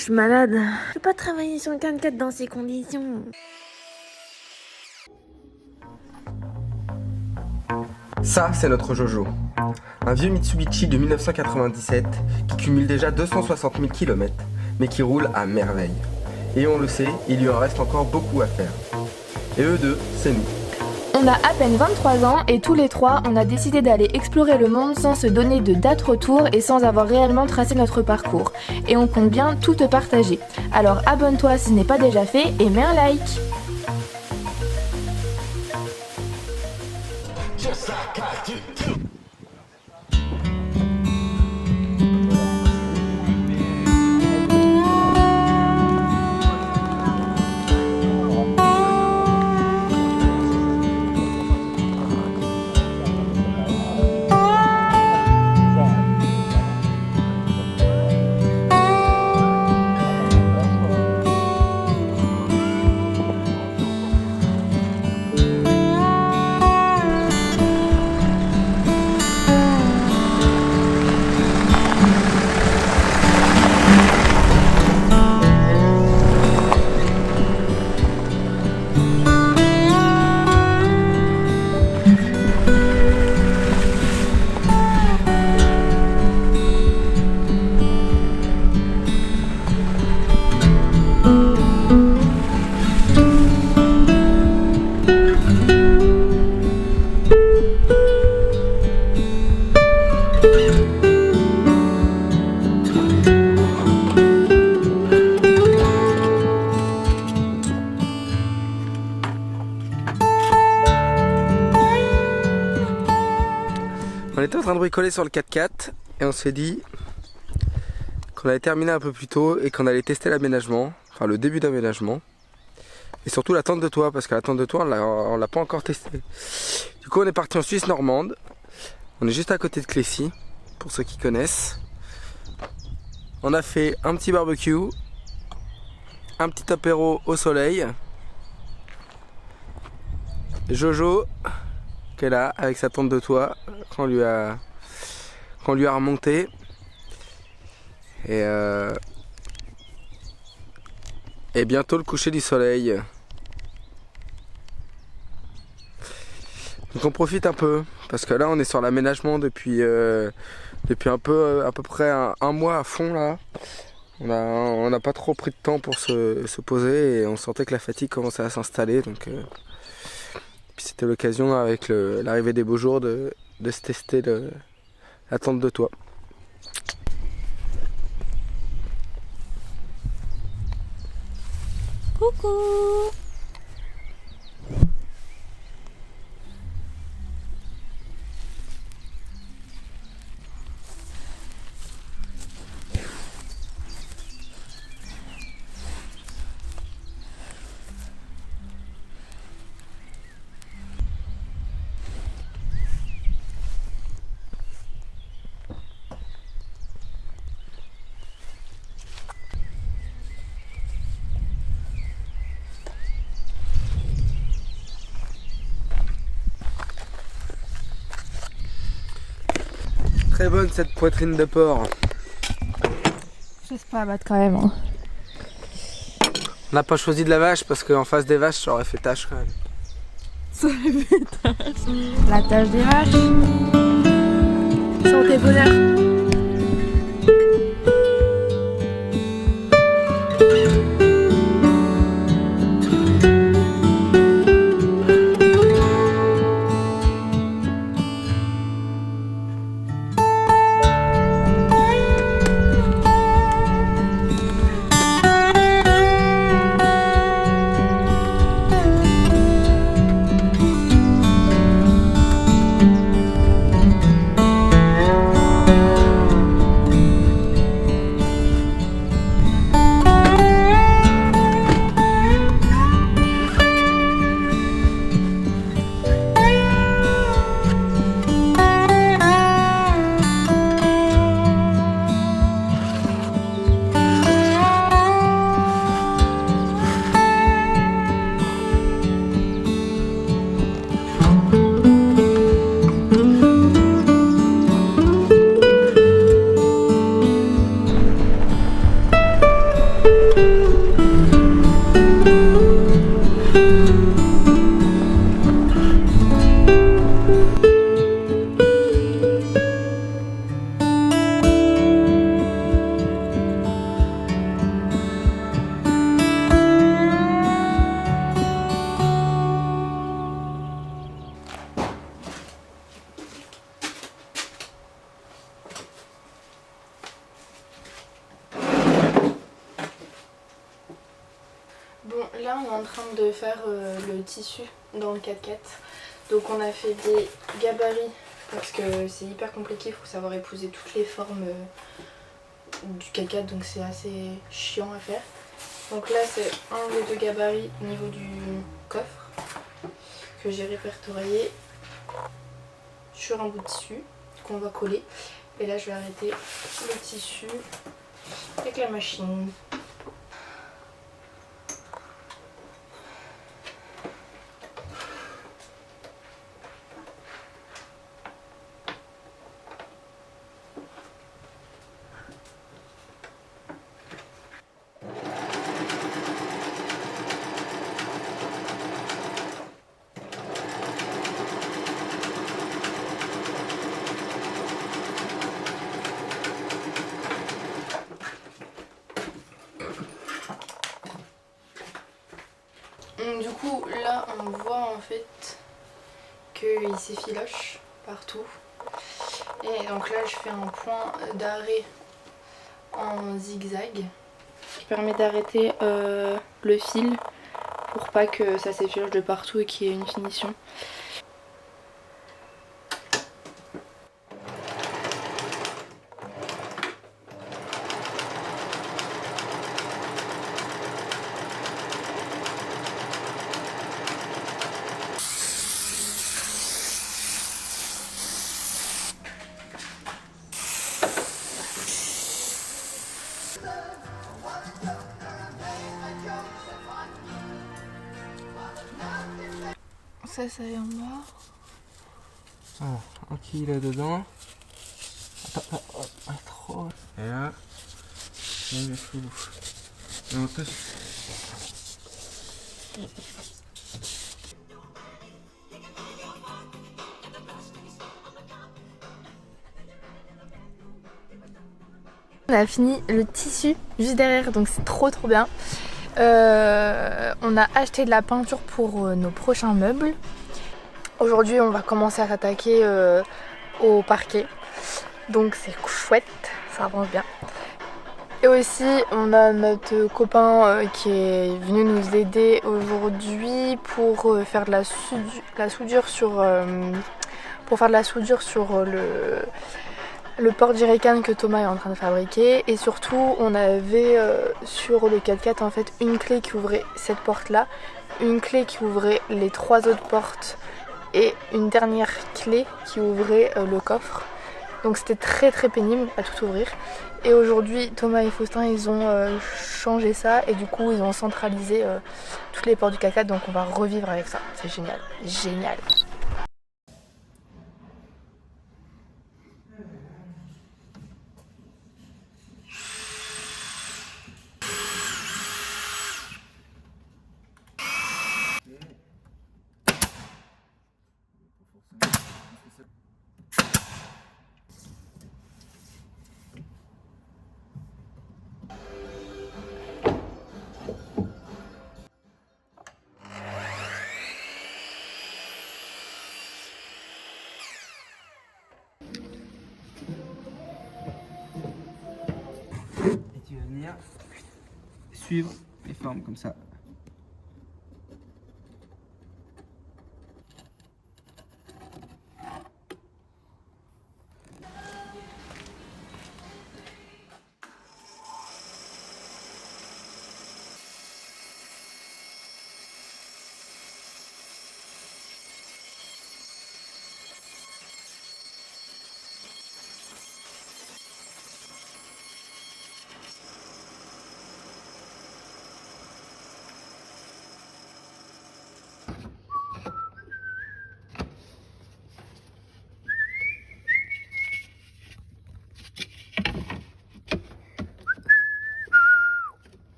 je suis malade. Je peux pas travailler sur le 4x4 dans ces conditions. Ça, c'est notre Jojo. Un vieux Mitsubishi de 1997 qui cumule déjà 260 000 km, mais qui roule à merveille. Et on le sait, il lui en reste encore beaucoup à faire. Et eux deux, c'est nous. On a à peine 23 ans et tous les trois, on a décidé d'aller explorer le monde sans se donner de date retour et sans avoir réellement tracé notre parcours. Et on compte bien tout te partager. Alors abonne-toi si ce n'est pas déjà fait et mets un like. On était en train de bricoler sur le 4x4 et on s'est dit qu'on allait terminer un peu plus tôt et qu'on allait tester l'aménagement, enfin le début d'aménagement. Et surtout la tente de toit, parce que la tente de toit on l'a pas encore testée. Du coup on est parti en Suisse normande. On est juste à côté de Clécy, pour ceux qui connaissent. On a fait un petit barbecue, un petit apéro au soleil. Jojo qui est là avec sa tente de toit qu'on lui a remonté. Et bientôt le coucher du soleil. Donc on profite un peu parce que là on est sur l'aménagement depuis à peu près un mois à fond là. On n'a pas trop pris de temps pour se poser et on sentait que la fatigue commençait à s'installer, donc puis c'était l'occasion avec l'arrivée des beaux jours de se tester la tente de toit. Coucou! Très bonne cette poitrine de porc. J'ose pas abattre quand même. Hein. On n'a pas choisi de la vache parce qu'en face des vaches ça aurait fait tâche quand même. Ça aurait fait tâche. La tâche des vaches. Santé, bonheur. est en train de faire le tissu dans le 4x4. Donc on a fait des gabarits parce que c'est hyper compliqué, il faut savoir épouser toutes les formes du 4x4, donc c'est assez chiant à faire. Donc là c'est un des 2 gabarits au niveau du coffre que j'ai répertorié sur un bout de tissu qu'on va coller. Et là je vais arrêter le tissu avec la machine. Du coup là on voit en fait qu'il s'effiloche partout. Et donc là je fais un point d'arrêt en zigzag qui permet d'arrêter le fil pour pas que ça s'effiloche de partout et qu'il y ait une finition. Ça y est en bas. Alors, un qui là dedans. Attends, trop. Et là, il faut. Et on touche. On a fini le tissu juste derrière, donc c'est trop bien. On a acheté de la peinture pour nos prochains meubles. Aujourd'hui on va commencer à s'attaquer au parquet, donc c'est chouette, ça avance bien. Et aussi on a notre copain qui est venu nous aider aujourd'hui pour faire de la soudure sur le porte-jerrycan que Thomas est en train de fabriquer. Et surtout on avait sur le 4x4 en fait une clé qui ouvrait cette porte là, une clé qui ouvrait les 3 autres portes et une dernière clé qui ouvrait le coffre. Donc c'était très pénible à tout ouvrir. Et aujourd'hui Thomas et Faustin ils ont changé ça et du coup ils ont centralisé toutes les portes du 4x4, donc on va revivre avec ça. C'est génial. Et tu vas venir suivre les formes comme ça.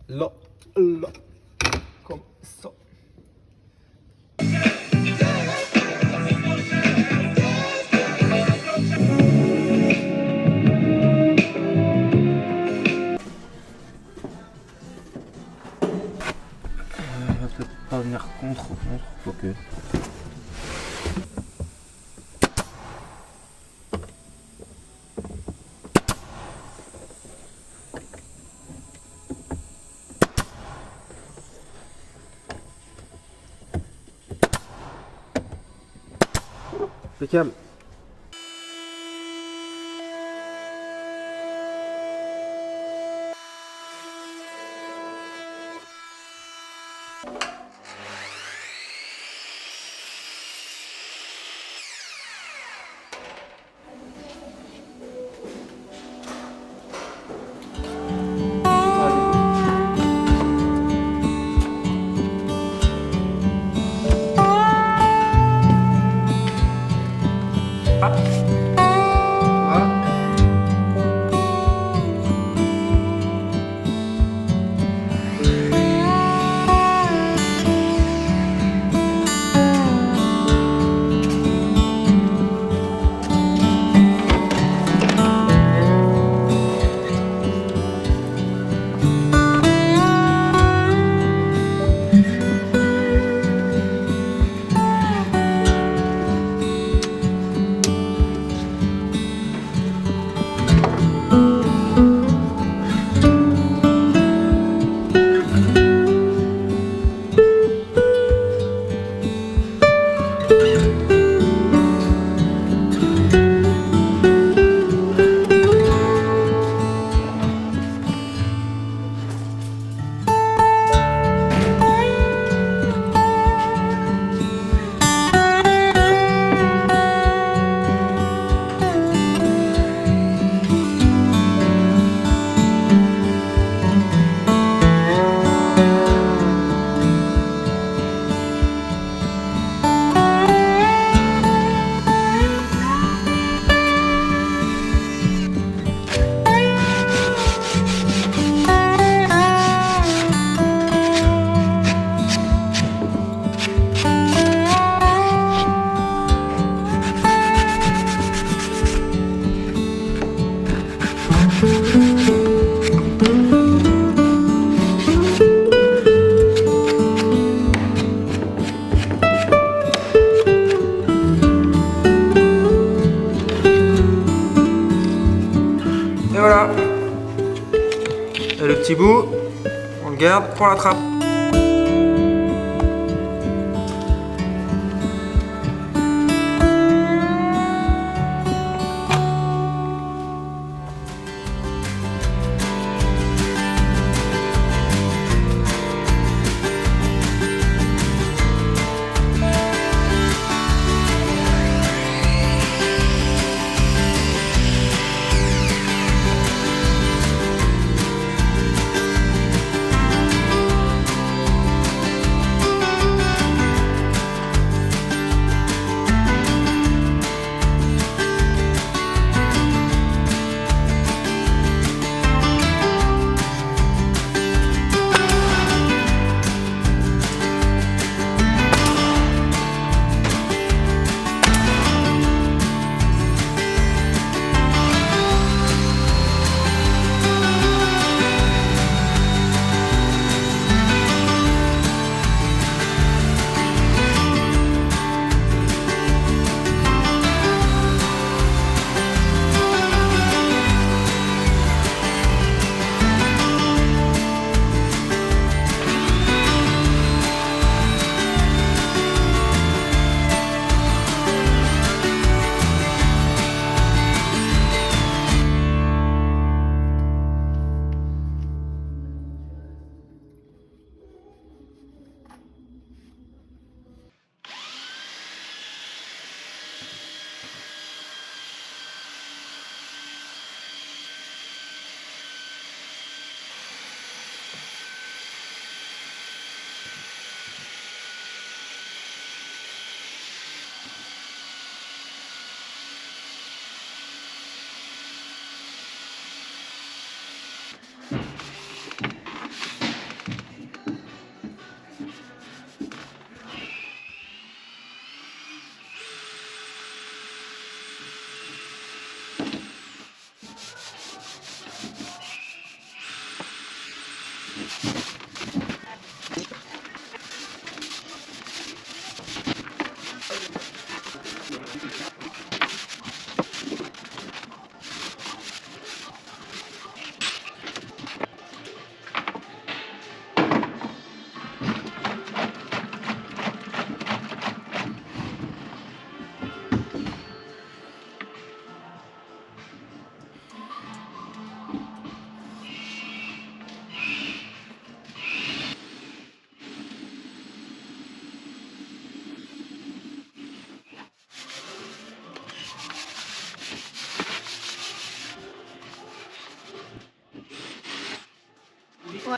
Là, comme ça. Il va peut-être pas venir contre, quoique. Impeccable. Et voilà. Et le petit bout, on le garde pour la trappe. Ouais.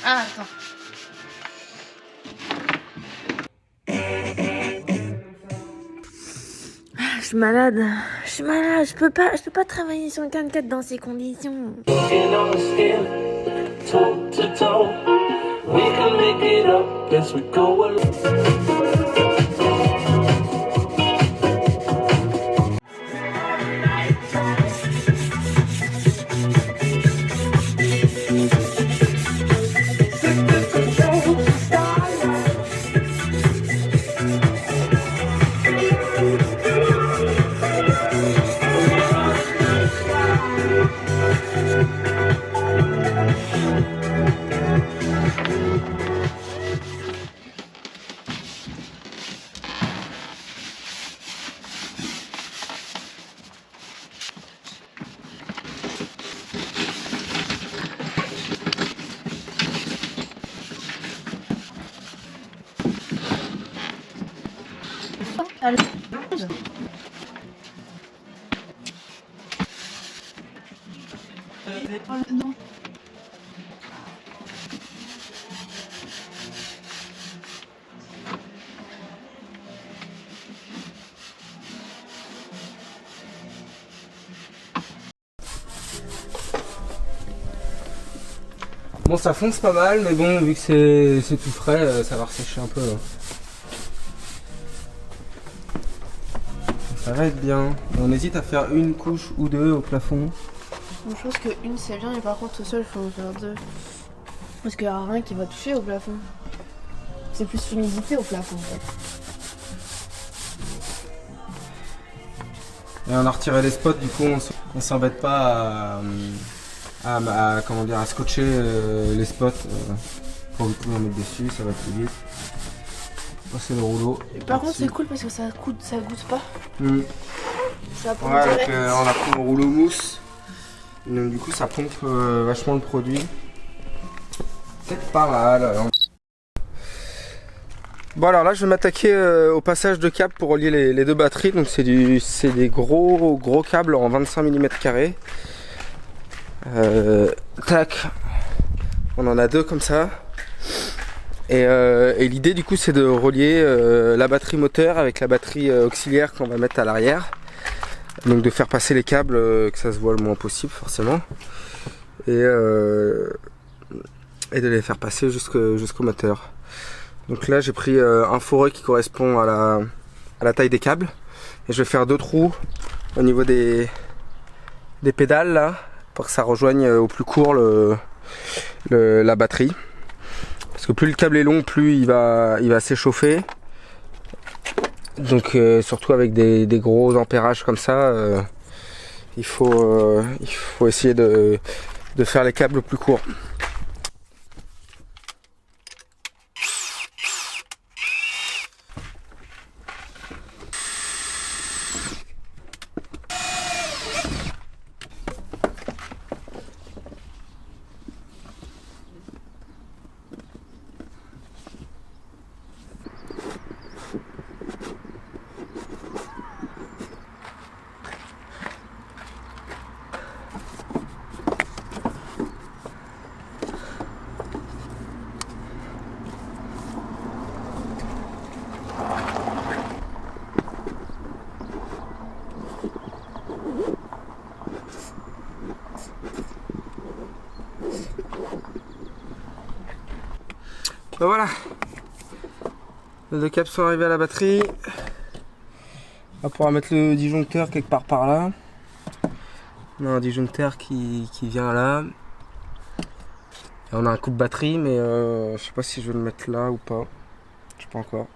Ah, attends. Je suis malade, je peux pas travailler sur le 4x4 dans ces conditions. Bon, ça fonce pas mal, mais bon, vu que c'est tout frais, ça va ressécher un peu. Hein. Ça va être bien. On hésite à faire une couche ou deux au plafond. Je pense que une c'est bien, et par contre au sol il faut en faire deux. Parce qu'il n'y a rien qui va toucher au plafond. C'est plus l'humidité au plafond en fait. Et on a retiré les spots, du coup on s'embête pas comment dire, à scotcher les spots. Pour vous en mettre dessus, ça va plus vite. Passer le rouleau. Et par contre c'est cool parce que ça goûte pas. Ça pompe ouais, direct. on a pris le rouleau mousse. Donc du coup ça pompe vachement le produit. C'est pas mal. Bon alors là je vais m'attaquer au passage de câbles pour relier les deux batteries. Donc c'est des gros câbles en 25 mm carrés. Tac. On en a deux comme ça. Et l'idée du coup c'est de relier la batterie moteur avec la batterie auxiliaire qu'on va mettre à l'arrière. Donc de faire passer les câbles que ça se voit le moins possible forcément. Et de les faire passer jusqu'au moteur. Donc là j'ai pris un forêt qui correspond à la taille des câbles. Et je vais faire deux trous au niveau des pédales là, pour que ça rejoigne au plus court la batterie. Parce que plus le câble est long, plus il va s'échauffer. Donc surtout avec des gros ampérages comme ça, il faut essayer de faire les câbles plus courts. Ben voilà, les deux câbles sont arrivés à la batterie. On va pouvoir mettre le disjoncteur quelque part par là. On a un disjoncteur qui vient là. Et on a un coupe batterie, mais je sais pas si je vais le mettre là ou pas. Je sais pas encore.